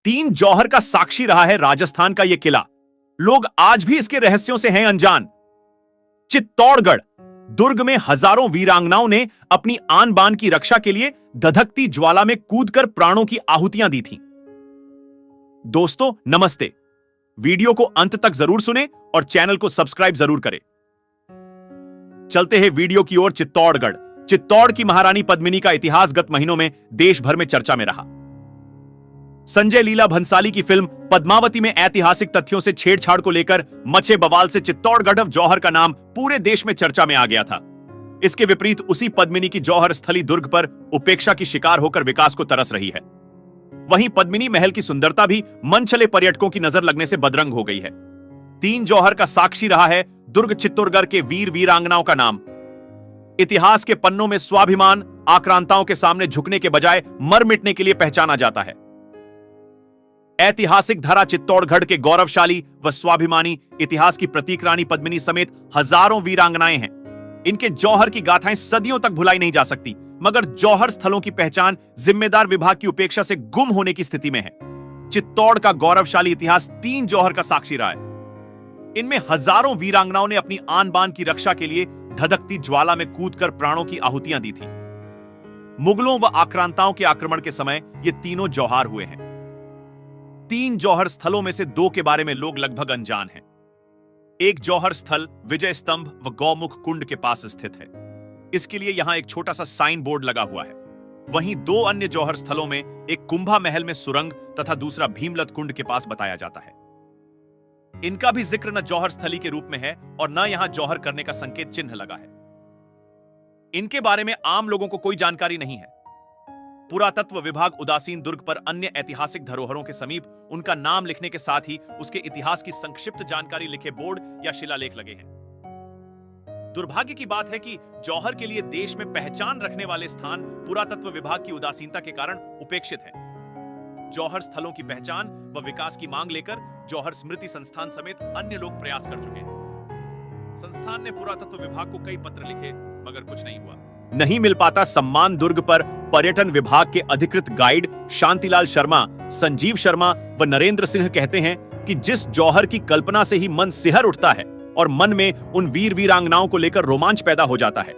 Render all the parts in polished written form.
तीन जौहर का साक्षी रहा है राजस्थान का यह किला। लोग आज भी इसके रहस्यों से हैं अनजान। चित्तौड़गढ़ दुर्ग में हजारों वीरांगनाओं ने अपनी आन बान की रक्षा के लिए धधकती ज्वाला में कूदकर प्राणों की आहुतियां दी थीं। दोस्तों नमस्ते, वीडियो को अंत तक जरूर सुने और चैनल को सब्सक्राइब जरूर करें। चलते हैं वीडियो की ओर। चित्तौड़ की महारानी पद्मिनी का इतिहास गत महीनों में देश भर में चर्चा में रहा। संजय लीला भंसाली की फिल्म पद्मावती में ऐतिहासिक तथ्यों से छेड़छाड़ को लेकर मचे बवाल से चित्तौड़गढ़ जौहर का नाम पूरे देश में चर्चा में आ गया था। इसके विपरीत उसी पद्मिनी की जौहर स्थली दुर्ग पर उपेक्षा की शिकार होकर विकास को तरस रही है। वहीं पद्मिनी महल की सुंदरता भी मन चले पर्यटकों की नजर लगने से बदरंग हो गई है। तीन जौहर का साक्षी रहा है दुर्ग चित्तौड़गढ़ के वीर वीरांगनाओं का नाम। इतिहास के पन्नों में स्वाभिमान आक्रांताओं के सामने झुकने के बजाय मर मिटने के लिए पहचाना जाता है। ऐतिहासिक धरा चित्तौड़गढ़ के गौरवशाली व स्वाभिमानी इतिहास की प्रतीक रानी पद्मिनी समेत हजारों वीरांगनाएं हैं। इनके जौहर की गाथाएं सदियों तक भुलाई नहीं जा सकती, मगर जौहर स्थलों की पहचान जिम्मेदार विभाग की उपेक्षा से गुम होने की स्थिति में है। चित्तौड़ का गौरवशाली इतिहास तीन जौहर का साक्षी रहा है। इनमें हजारों वीरांगनाओं ने अपनी आन बान की रक्षा के लिए धधकती ज्वाला में कूदकर प्राणों की आहुतियां दी थी। मुगलों व आक्रांताओं के आक्रमण के समय ये तीनों जौहार हुए हैं। तीन जौहर स्थलों में से दो के बारे में लोग लगभग अनजान हैं। एक जौहर स्थल विजय स्तंभ व गौमुख कुंड के पास स्थित है। इसके लिए यहां एक छोटा सा साइन बोर्ड लगा हुआ है। वहीं दो अन्य जौहर स्थलों में एक कुंभा महल में सुरंग तथा दूसरा भीमलत कुंड के पास बताया जाता है। इनका भी जिक्र न जौहर स्थली के रूप में है और न यहां जौहर करने का संकेत चिन्ह लगा है। इनके बारे में आम लोगों को कोई जानकारी नहीं है। पुरातत्व विभाग उदासीन दुर्ग पर अन्य ऐतिहासिक धरोहरों के समीप उनका नाम लिखने के साथ ही उसके इतिहास की संक्षिप्त जानकारी लिखे बोर्ड या शिलालेख लगे हैं। दुर्भाग्य की बात है कि जौहर के लिए देश में पहचान रखने वाले स्थान पुरातत्व विभाग की उदासीनता के कारण उपेक्षित है। जौहर स्थलों की पहचान व विकास की मांग लेकर जौहर स्मृति संस्थान समेत अन्य लोग प्रयास कर चुके हैं। संस्थान ने पुरातत्व विभाग को कई पत्र लिखे, मगर कुछ नहीं हुआ। नहीं मिल पाता सम्मान। दुर्ग पर पर्यटन विभाग के अधिकृत गाइड शांतिलाल शर्मा, संजीव शर्मा व नरेंद्र सिंह कहते हैं कि जिस जौहर की कल्पना से ही मन सिहर उठता है और मन में उन वीर वीरांगनाओं को लेकर रोमांच पैदा हो जाता है,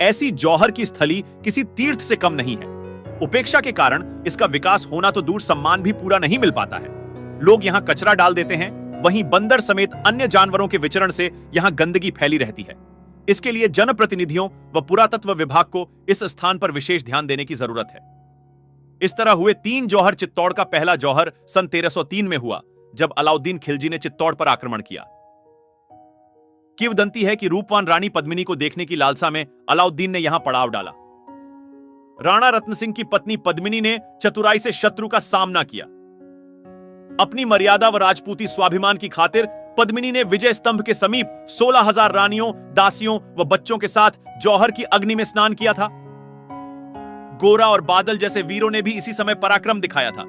ऐसी जौहर की स्थली किसी तीर्थ से कम नहीं है। उपेक्षा के कारण इसका विकास होना तो दूर, सम्मान भी पूरा नहीं मिल पाता है। लोग यहाँ कचरा डाल देते हैं, वहीं बंदर समेत अन्य जानवरों के विचरण से यहाँ गंदगी फैली रहती है। इसके लिए जनप्रतिनिधियों व पुरातत्व विभाग को इस स्थान पर विशेष ध्यान देने की जरूरत है। इस तरह हुए तीन जौहर। चित्तौड़ का पहला जौहर सन 1303 में हुआ, जब अलाउद्दीन खिलजी ने चित्तौड़ पर आक्रमण किया। किंवदंती है कि रूपवान रानी पद्मिनी को देखने की लालसा में अलाउद्दीन ने यहां पड़ाव डाला। राणा रत्न सिंह की पत्नी पद्मिनी ने चतुराई से शत्रु का सामना किया। अपनी मर्यादा व राजपूती स्वाभिमान की खातिर पद्मिनी ने विजय स्तंभ के समीप 16,000 रानियों, दासियों व बच्चों के साथ जौहर की अग्नि में स्नान किया था। गोरा और बादल जैसे वीरों ने भी इसी समय पराक्रम दिखाया था।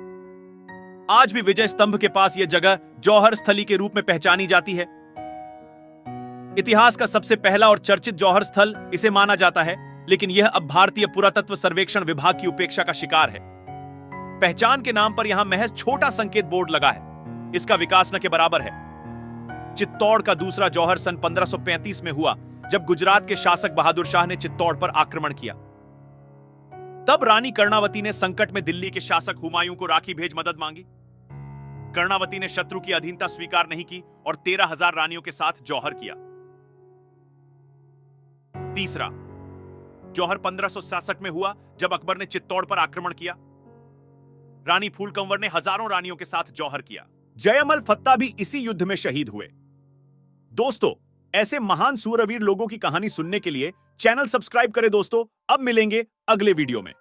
आज भी विजय स्तंभ के पास यह जगह जौहर स्थली के रूप में पहचानी जाती है। इतिहास का सबसे पहला और चर्चित जौहर स्थल इसे माना जाता है, लेकिन यह अब भारतीय पुरातत्व सर्वेक्षण विभाग की उपेक्षा का शिकार है। पहचान के नाम पर यहां महज छोटा संकेत बोर्ड लगा है। इसका विकास न के बराबर है। चित्तौड़ का दूसरा जौहर सन 1535 में हुआ, जब गुजरात के शासक बहादुर शाह ने चित्तौड़ पर आक्रमण किया। तब रानी कर्णावती ने संकट में दिल्ली के शासक हुमायूं को राखी भेज मदद मांगी। कर्णावती ने शत्रु की अधीनता स्वीकार नहीं की और 13,000 रानियों के साथ जौहर किया। तीसरा जौहर 1567 में हुआ, जब अकबर ने चित्तौड़ पर आक्रमण किया। रानी फूल कंवर ने हजारों रानियों के साथ जौहर किया। जयमल फत्ता भी इसी युद्ध में शहीद हुए। दोस्तों, ऐसे महान सूरवीर लोगों की कहानी सुनने के लिए चैनल सब्सक्राइब करें। दोस्तों, अब मिलेंगे अगले वीडियो में।